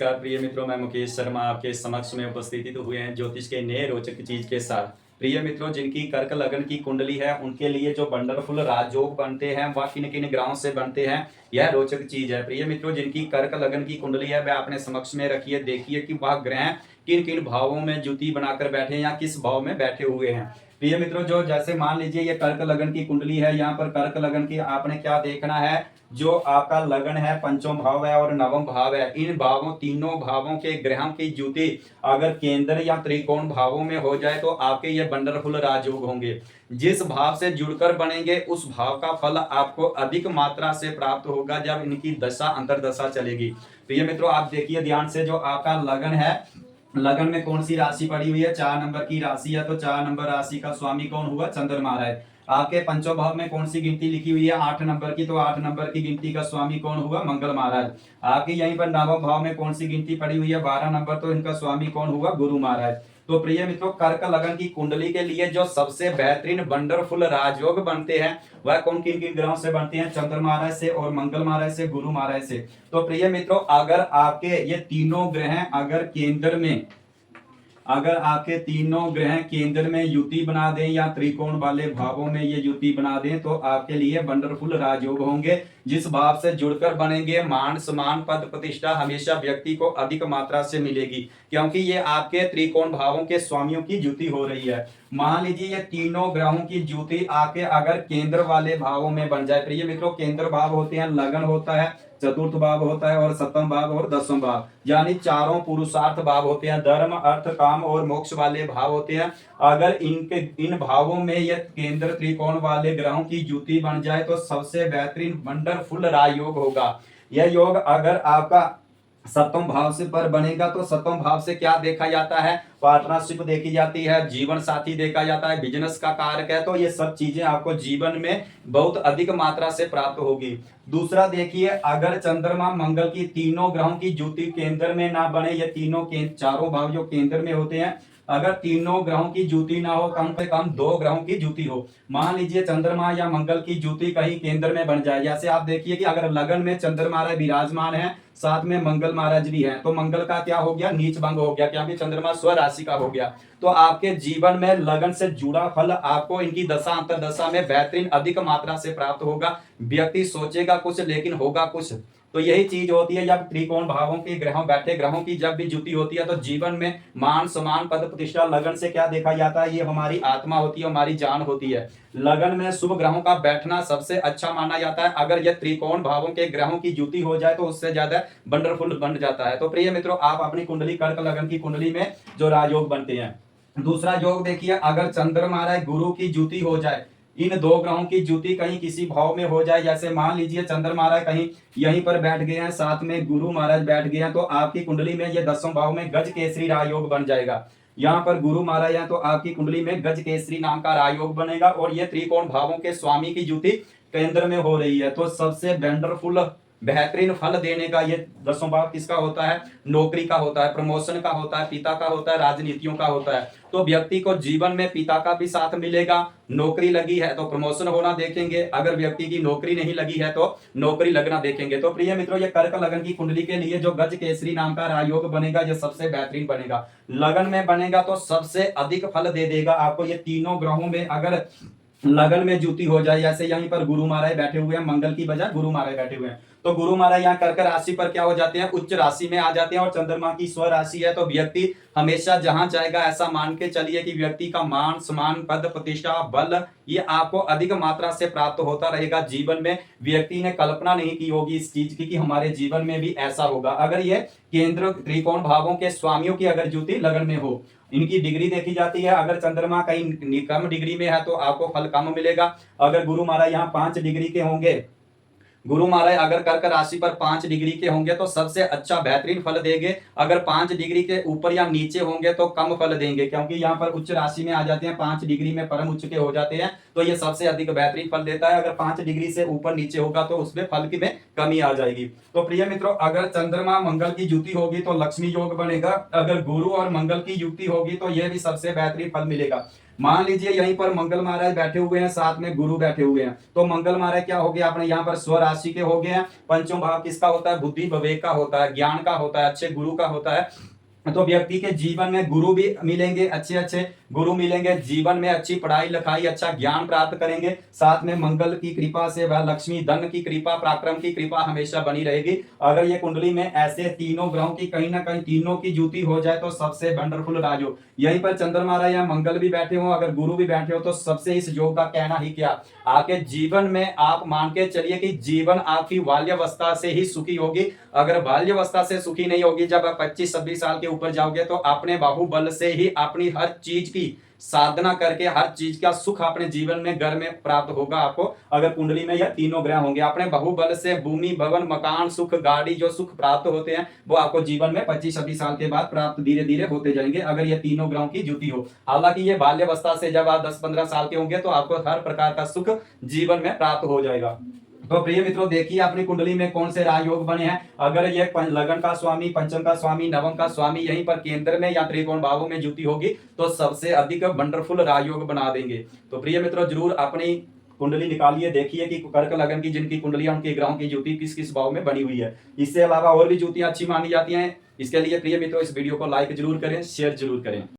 नमस्कार प्रिय मित्रों, मैं मुकेश शर्मा आपके समक्ष में उपस्थित हुए हैं ज्योतिष के नए रोचक चीज के साथ। प्रिय मित्रों, जिनकी कर्क लगन की कुंडली है उनके लिए जो वंडरफुल राजयोग बनते हैं वह किन किन ग्रहों से बनते हैं, यह रोचक चीज है। प्रिय मित्रों, जिनकी कर्क लगन की कुंडली है वह अपने समक्ष में रखिए, देखिए कि वह ग्रह किन किन भावों में जुति बनाकर बैठे हैं या किस भाव में बैठे हुए हैं। प्रिय मित्रों, जो जैसे मान लीजिए ये कर्क लगन की कुंडली है, यहाँ पर कर्क लगन की आपने क्या देखना है, जो आपका लगन है पंचम भाव है और नवम भाव है, इन भावों तीनों भावों के ग्रहों की जुति अगर केंद्र या त्रिकोण भावों में हो जाए तो आपके ये वंडरफुल राजयोग होंगे। जिस भाव से जुड़कर बनेंगे उस भाव का फल आपको अधिक मात्रा से प्राप्त होगा जब इनकी दशा अंतरदशा चलेगी। प्रिय मित्रों, आप देखिए ध्यान से, जो आपका लगन है, लगन में कौन सी राशि पड़ी हुई है, 4 नंबर की राशि है, तो 4 नंबर राशि का स्वामी कौन हुआ, चंद्रमा है। आपके पंचम भाव में कौन सी गिनती लिखी हुई है, 8 नंबर की, तो 8 नंबर की गिनती का स्वामी कौन हुआ, मंगल महाराज। आपके यहीं पर नवम भाव में कौन सी गिनती पड़ी हुई है, 12 नंबर, तो इनका स्वामी कौन हुआ, गुरु महाराज। तो प्रिय मित्रों, कर्क लगन की कुंडली के लिए जो सबसे बेहतरीन वंडरफुल राजयोग बनते हैं वह कौन किन किन ग्रहों से बनते हैं, चंद्र महाराज से और मंगल महाराज से, गुरु महाराज से। तो प्रिय मित्रों, अगर आपके ये तीनों ग्रह अगर आपके तीनों ग्रह केंद्र में युति बना दें या त्रिकोण वाले भावों में ये युति बना दें तो आपके लिए वंडरफुल राजयोग होंगे। जिस भाव से जुड़कर बनेंगे मान सम्मान पद प्रतिष्ठा हमेशा व्यक्ति को अधिक मात्रा से मिलेगी, क्योंकि ये आपके त्रिकोण भावों के स्वामियों की जुति हो रही है। मान लीजिए ये तीनों ग्रहों की जुति आके अगर केंद्र वाले भावों में बन जाए, प्रिय मित्रों केंद्र भाव होते हैं, लगन होता है, चतुर्थ भाव होता है और सप्तम भाव और दसवां भाव, यानी चारों पुरुषार्थ भाव होते हैं, धर्म अर्थ काम और मोक्ष वाले भाव होते हैं। अगर इन भावों में ये केंद्र त्रिकोण वाले ग्रहों की जुति बन जाए तो सबसे बेहतरीन वंडरफुल राजयोग होगा। यह योग अगर आपका सप्तम भाव से पर बनेगा तो सप्तम भाव से क्या देखा जाता है, पार्टनरशिप देखी जाती है, जीवन साथी देखा जाता है, बिजनेस का कारक है, तो ये सब चीजें आपको जीवन में बहुत अधिक मात्रा से प्राप्त होगी। दूसरा देखिए, अगर चंद्रमा मंगल की तीनों ग्रहों की जुति केंद्र में ना बने, ये तीनों चारों भाव जो केंद्र में होते हैं, अगर तीनों ग्रहों की जुति ना हो, कम से कम 2 ग्रहों की जुति हो। मान लीजिए चंद्रमा या मंगल की जुति कहीं केंद्र में बन जाए, जैसे आप देखिए कि अगर लगन में चंद्रमा विराजमान है, साथ में मंगल महाराज भी है, तो मंगल का क्या हो गया, नीच भंग हो गया, क्योंकि चंद्रमा स्व राशि का हो गया। तो आपके जीवन में लगन से जुड़ा फल आपको इनकी दशा अंतरदशा में बेहतरीन अधिक मात्रा से प्राप्त होगा। व्यक्ति सोचेगा कुछ लेकिन होगा कुछ। तो यही चीज होती है, जब त्रिकोण भावों के ग्रहों की जब भी जुति होती है तो जीवन में मान सम्मान पद प्रतिष्ठा, लगन से क्या देखा जाता है, ये हमारी आत्मा होती है, हमारी जान होती है। लगन में शुभ ग्रहों का बैठना सबसे अच्छा माना जाता है। अगर यह त्रिकोण भावों के ग्रहों की जुति हो जाए तो उससे ज्यादा वंडरफुल बन जाता है। तो प्रिय मित्रों, आप अपनी कुंडली कर्क लगन की कुंडली में जो राजयोग बनते हैं, दूसरा योग देखिए, अगर चंद्रमा गुरु की जुति हो जाए, इन 2 ग्रहों की जुति कहीं किसी भाव में हो जाए, जैसे मान लीजिए चंद्रमा कहीं यहीं पर बैठ गए हैं, साथ में गुरु महाराज बैठ गए हैं, तो आपकी कुंडली में ये 10वें भाव में गज केसरी राजयोग बन जाएगा। यहाँ पर गुरु महाराज है तो आपकी कुंडली में गज केसरी नाम का राजयोग बनेगा और ये त्रिकोण भावों के स्वामी की जुति केंद्र में हो रही है। तो सबसे वंडरफुल बेहतरीन फल देने का ये 10वां भाव किसका होता है, नौकरी का होता है, प्रमोशन का होता है, पिता का होता है, राजनीतियों का होता है। तो व्यक्ति को जीवन में पिता का भी साथ मिलेगा, नौकरी लगी है तो प्रमोशन होना देखेंगे, अगर व्यक्ति की नौकरी नहीं लगी है तो नौकरी लगना देखेंगे। तो प्रिय मित्रों, ये कर्क लगन की कुंडली के लिए जो गज केसरी नाम का राजयोग बनेगा ये सबसे बेहतरीन बनेगा। लगन में बनेगा तो सबसे अधिक फल दे देगा आपको। ये तीनों ग्रहों में अगर लगन में जुति हो जाए, जैसे यहीं पर गुरु महाराज बैठे हुए हैं, मंगल की बजाय गुरु महाराज बैठे हुए हैं, तो गुरु महाराज यहाँ कर्क राशि पर क्या हो जाते हैं, उच्च राशि में आ जाते हैं और चंद्रमा की स्व राशि है, तो व्यक्ति हमेशा जहां जाएगा ऐसा मान के चलिए कि व्यक्ति का मान सम्मान पद प्रतिष्ठा बल ये आपको अधिक मात्रा से प्राप्त होता रहेगा। जीवन में व्यक्ति ने कल्पना नहीं की होगी इस चीज की कि हमारे जीवन में भी ऐसा होगा। अगर ये केंद्र त्रिकोण भावों के स्वामियों की अगर जुति लगन में हो, इनकी डिग्री देखी जाती है, अगर चंद्रमा कहीं कम डिग्री में है तो आपको फल कम मिलेगा। अगर गुरु महाराज यहाँ 5 डिग्री के होंगे, गुरु महाराज अगर कर्क राशि पर 5 डिग्री के होंगे तो सबसे अच्छा बेहतरीन फल देंगे। अगर 5 डिग्री के ऊपर या नीचे होंगे तो कम फल देंगे, क्योंकि यहाँ पर उच्च राशि में आ जाते हैं, 5 डिग्री में परम उच्च के हो जाते हैं, तो ये सबसे अधिक बेहतरीन फल देता है। अगर 5 डिग्री से ऊपर नीचे होगा तो उसमें फल की में कमी आ जाएगी। तो प्रिय मित्रों, अगर चंद्रमा मंगल की युति होगी तो लक्ष्मी योग बनेगा, अगर गुरु और मंगल की युति होगी तो यह भी सबसे बेहतरीन फल मिलेगा। मान लीजिए यहीं पर मंगल महाराज बैठे हुए हैं, साथ में गुरु बैठे हुए हैं, तो मंगल महाराज क्या हो गया अपने यहाँ पर स्वराशि के हो गए हैं। पंचम भाव किसका होता है? बुद्धि विवेक का होता है, ज्ञान का होता है, अच्छे गुरु का होता है। तो व्यक्ति के जीवन में गुरु भी मिलेंगे, अच्छे अच्छे गुरु मिलेंगे, जीवन में अच्छी पढ़ाई लिखाई, अच्छा ज्ञान प्राप्त करेंगे, साथ में मंगल की कृपा से वह लक्ष्मी धन की कृपा, पराक्रम की कृपा हमेशा बनी रहेगी। अगर ये कुंडली में ऐसे तीनों ग्रहों की कहीं ना कहीं तीनों की युति हो जाए तो सबसे वंडरफुल राजयोग। यहीं पर चंद्रमा रहा या मंगल भी बैठे हो, अगर गुरु भी बैठे हो, तो सबसे इस योग का कहना ही क्या, आपके जीवन में आप मान के चलिए कि जीवन आपकी बाल्यावस्था से ही सुखी होगी। अगर बाल्यावस्था से सुखी नहीं होगी, जब आप 25-26 साल के ऊपर जाओगे तो अपने बाहुबल से ही अपनी हर चीज की साधना करके हर चीज का सुख अपने जीवन में घर में प्राप्त होगा आपको। अगर कुंडली में यह तीनों ग्रह होंगे, अपने बाहुबल से भूमि भवन मकान सुख गाड़ी जो सुख प्राप्त होते हैं वो आपको जीवन में 25-26 साल के बाद प्राप्त धीरे धीरे होते जाएंगे, अगर ये तीनों ग्रहों की युति हो। हालांकि ये बाल्यावस्था से जब आप 10-15 साल के होंगे तो आपको हर प्रकार का सुख जीवन में प्राप्त हो जाएगा। तो प्रिय मित्रों, देखिए अपनी कुंडली में कौन से राजयोग बने हैं। अगर ये लगन का स्वामी, पंचम का स्वामी, नवम का स्वामी यहीं पर केंद्र में या त्रिकोण भावों में युति होगी तो सबसे अधिक वंडरफुल राजयोग बना देंगे। तो प्रिय मित्रों, जरूर अपनी कुंडली निकालिए, देखिए कि कर्क लगन की जिनकी कुंडलियां उनके ग्रहों की युति किस किस भाव में बनी हुई है। इससे अलावा और भी युतियां अच्छी मानी जाती हैं। इसके लिए प्रिय मित्रों इस वीडियो को लाइक जरूर करें, शेयर जरूर करें।